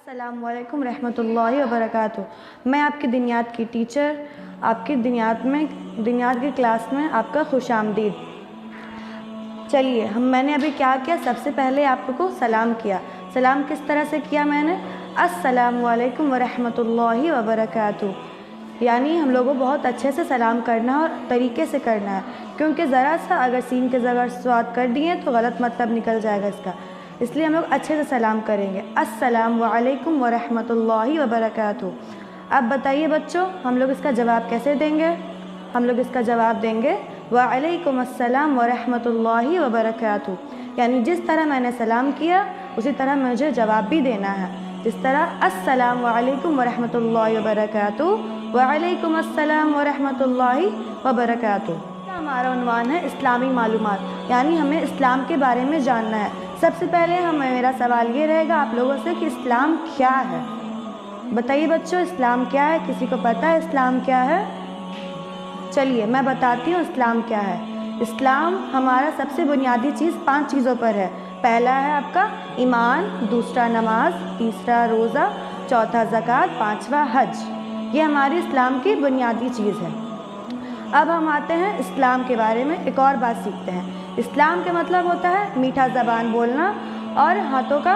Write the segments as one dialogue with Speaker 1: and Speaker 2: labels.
Speaker 1: अस्सलामु अलैकुम रहमतुल्लाहि व बरकातुहू। मैं आपकी दिनियात की टीचर, आपकी दिनियात की क्लास में आपका खुशामदीद। चलिए, मैंने अभी क्या किया, सबसे पहले आपको सलाम किया। सलाम किस तरह से किया मैंने? अस्सलामु अलैकुम व रहमतुल्लाहि व बरकातुहू। यानी हम लोगों को बहुत अच्छे से सलाम करना है और तरीके से करना है, क्योंकि ज़रा सा अगर सीन के जगह स्वाद कर दिए तो गलत मतलब निकल जाएगा इसका। इसलिए हम लोग अच्छे से सलाम करेंगे, अस्सलामु अलैकुम व रहमतुल्लाहि व बरकातुहू। अब बताइए बच्चों, हम लोग इसका जवाब कैसे देंगे? हम लोग इसका जवाब देंगे व अलैकुम अस्सलाम व रहमतुल्लाहि व बरकातुहू। यानी जिस तरह मैंने सलाम किया उसी तरह मुझे जवाब भी देना है। जिस तरह अस्सलामु अलैकुम व रहमतुल्लाहि व बरकातुहू, व अलैकुम अस्सलाम व रहमतुल्लाहि व बरकातुहू। हमारा उन्वान है इस्लामी मालूमात, यानी हमें इस्लाम के बारे में जानना है। सबसे पहले मेरा सवाल ये रहेगा आप लोगों से कि इस्लाम क्या है। बताइए बच्चों, इस्लाम क्या है? किसी को पता है इस्लाम क्या है? चलिए मैं बताती हूँ इस्लाम क्या है। इस्लाम हमारा सबसे बुनियादी चीज़ 5 चीज़ों पर है। पहला है आपका ईमान, दूसरा नमाज, तीसरा रोज़ा, चौथा ज़कात, पाँचवा हज। ये हमारी इस्लाम की बुनियादी चीज़ है। अब हम आते हैं इस्लाम के बारे में एक और बात सीखते हैं। इस्लाम के मतलब होता है मीठा ज़बान बोलना और हाथों का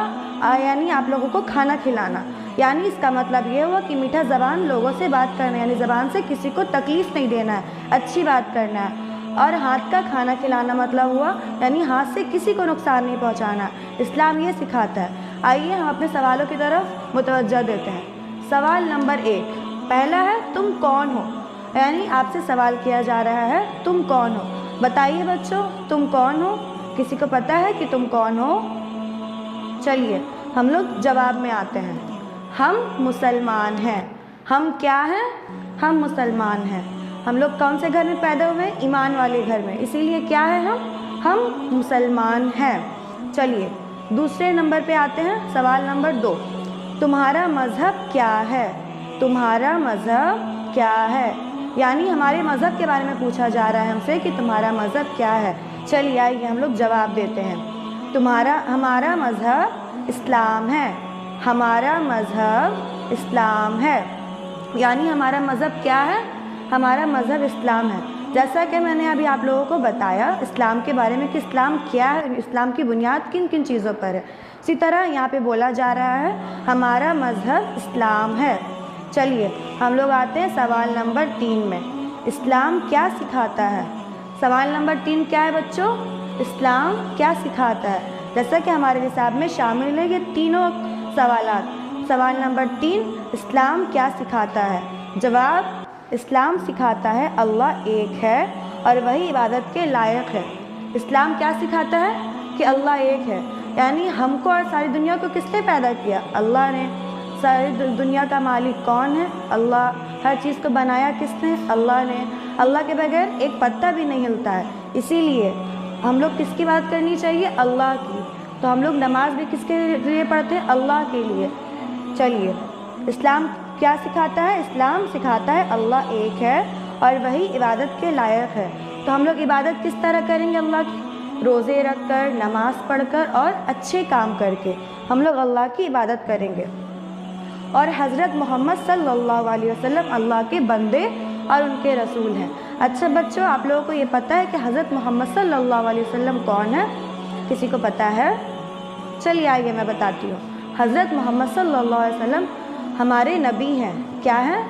Speaker 1: यानी आप लोगों को खाना खिलाना। यानी इसका मतलब ये हुआ कि मीठा ज़बान लोगों से बात करना, यानी ज़बान से किसी को तकलीफ़ नहीं देना है, अच्छी बात करना है। और हाथ का खाना खिलाना मतलब हुआ यानी हाथ से किसी को नुकसान नहीं पहुंचाना। इस्लाम ये सिखाता है। आइए हम अपने सवालों की तरफ मुतवज्जह देते हैं। सवाल नंबर 1 पहला है तुम कौन हो? यानी आपसे सवाल किया जा रहा है तुम कौन हो। बताइए बच्चों, तुम कौन हो? किसी को पता है कि तुम कौन हो? चलिए हम लोग जवाब में आते हैं। हम मुसलमान हैं। हम क्या हैं? हम मुसलमान हैं। हम लोग कौन से घर में पैदा हुए? ईमान वाले घर में, इसीलिए क्या है हम मुसलमान हैं। चलिए दूसरे नंबर पे आते हैं। सवाल नंबर 2 तुम्हारा मज़हब क्या है? तुम्हारा मज़हब क्या है? यानी हमारे मज़हब के बारे में पूछा जा रहा है हमसे कि तुम्हारा मज़हब क्या है। चलिए आइए हम लोग जवाब देते हैं। हमारा मज़हब इस्लाम है। हमारा मज़हब इस्लाम है। यानी हमारा मज़हब क्या है? हमारा मज़हब इस्लाम है। जैसा कि मैंने अभी आप लोगों को बताया इस्लाम के बारे में कि इस्लाम क्या है, इस्लाम की बुनियाद किन किन चीज़ों पर है। इसी तरह यहाँ पे बोला जा रहा है हमारा मज़हब इस्लाम है। चलिए हम लोग आते हैं सवाल नंबर 3 में। इस्लाम क्या सिखाता है? सवाल नंबर 3 क्या है बच्चों? इस्लाम क्या सिखाता है? जैसा कि हमारे हिसाब में शामिल है ये तीनों सवालात। सवाल नंबर 3 इस्लाम क्या सिखाता है? जवाब इस्लाम सिखाता है अल्लाह एक है और वही इबादत के लायक है। इस्लाम क्या सिखाता है? कि अल्लाह एक है। यानी हमको और सारी दुनिया को किसने पैदा किया? अल्लाह ने। सारी दुनिया का मालिक कौन है? अल्लाह। हर चीज़ को बनाया किसने? अल्लाह ने। अल्लाह के बगैर एक पत्ता भी नहीं हिलता है। इसीलिए हम लोग किसकी बात करनी चाहिए? अल्लाह की। तो हम लोग नमाज भी किसके लिए पढ़ते हैं? अल्लाह के लिए। चलिए इस्लाम क्या सिखाता है? इस्लाम सिखाता है अल्लाह एक है और वही इबादत के लायक है। तो हम लोग इबादत किस तरह करेंगे अल्लाह की? रोज़े रख कर, नमाज पढ़कर और अच्छे काम करके हम लोग अल्लाह की इबादत करेंगे। और हज़रत मोहम्मद सल्लल्लाहु अलैहि वसल्लम अल्लाह के बंदे और उनके रसूल हैं। अच्छा बच्चों, आप लोगों को ये पता है कि हज़रत मोहम्मद सल्लल्लाहु अलैहि वसल्लम कौन है? किसी को पता है? चलिए आइए मैं बताती हूँ। हज़रत मोहम्मद सल्लल्लाहु अलैहि वसल्लम हमारे नबी हैं। क्या हैं?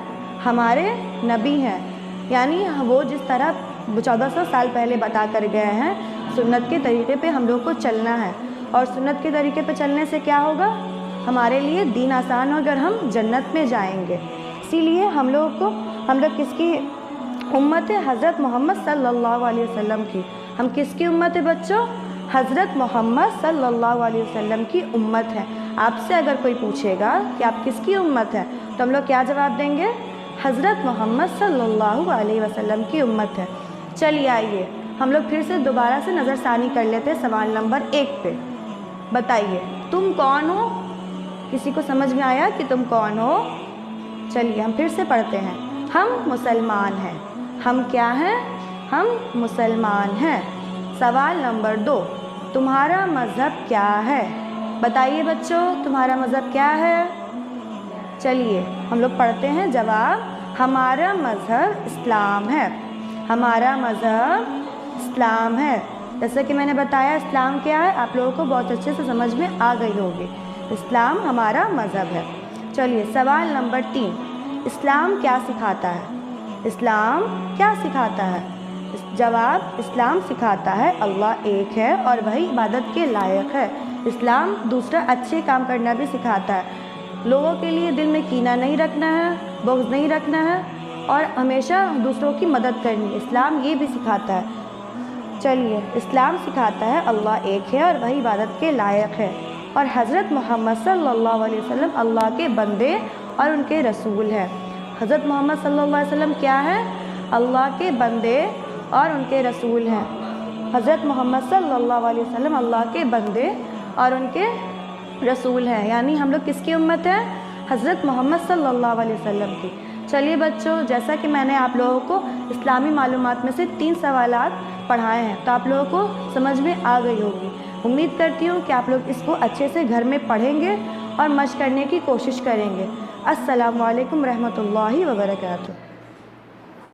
Speaker 1: हमारे नबी हैं। यानी वो जिस तरह 1400 साल पहले बता कर गए हैं सुन्नत के तरीक़े पे हम लोग को चलना है। और सुन्नत के तरीक़े पे चलने से क्या होगा? हमारे लिए दीन आसान होगा और हम जन्नत में जाएंगे। इसीलिए हम लोग किसकी उम्मत है? हज़रत मोहम्मद सल्लल्लाहु अलैहि वसल्लम की। हम किसकी उम्मत है बच्चों? हज़रत मोहम्मद सल्लल्लाहु अलैहि वसल्लम की उम्मत है। आपसे अगर कोई पूछेगा कि आप किसकी उम्मत है तो हम लोग क्या जवाब देंगे? हज़रत मोहम्मद सल्लल्लाहु अलैहि वसल्लम की उम्मत है। चलिए आइए हम लोग फिर से दोबारा से नज़रसानी कर लेते हैं सवाल नंबर 1 पे। बताइए तुम कौन हो? किसी को समझ में आया कि तुम कौन हो? चलिए हम फिर से पढ़ते हैं। हम मुसलमान हैं। हम क्या हैं? हम मुसलमान हैं। सवाल नंबर 2 तुम्हारा मज़हब क्या है? बताइए बच्चों, तुम्हारा मज़हब क्या है? چلیے ہم لوگ پڑھتے ہیں جواب. ہمارا مذہب اسلام ہے. ہمارا مذہب اسلام ہے. جیسا کہ میں نے بتایا اسلام کیا ہے آپ لوگوں کو بہت اچھے سے سمجھ میں آ گئی ہوگی. اسلام ہمارا مذہب ہے. چلیے سوال نمبر 3. اسلام کیا سکھاتا ہے؟ اسلام کیا سکھاتا ہے؟ جواب. اسلام سکھاتا ہے اللہ ایک ہے اور وہی عبادت کے لائق ہے. اسلام دوسرا اچھے کام کرنا بھی سکھاتا ہے. لوگوں کے لیے دل میں کینہ نہیں رکھنا ہے، بغض نہیں رکھنا ہے اور ہمیشہ دوسروں کی مدد کرنی ہے. اسلام یہ بھی سکھاتا ہے. چلیے اسلام سکھاتا ہے اللہ ایک ہے اور وہی عبادت کے لائق ہے اور حضرت محمد صلی اللہ علیہ وسلم اللہ کے بندے اور ان کے رسول ہے. حضرت محمد صلی اللہ علیہ وسلم کیا ہے؟ اللہ کے بندے اور ان کے رسول ہیں. حضرت محمد صلی اللہ علیہ وسلم اللہ کے بندے اور ان کے رسول ہیں. یعنی ہم لوگ کس کی امت ہیں؟ حضرت محمد صلی اللہ علیہ وسلم کی. چلیے بچوں جیسا کہ میں نے آپ لوگوں کو اسلامی معلومات میں سے 3 سوالات پڑھائے ہیں تو آپ لوگوں کو سمجھ میں آ گئی ہوگی. امید کرتی ہوں کہ آپ لوگ اس کو اچھے سے گھر میں پڑھیں گے اور مشق کرنے کی کوشش کریں گے. السلام علیکم رحمۃ اللہ وبرکاتہ.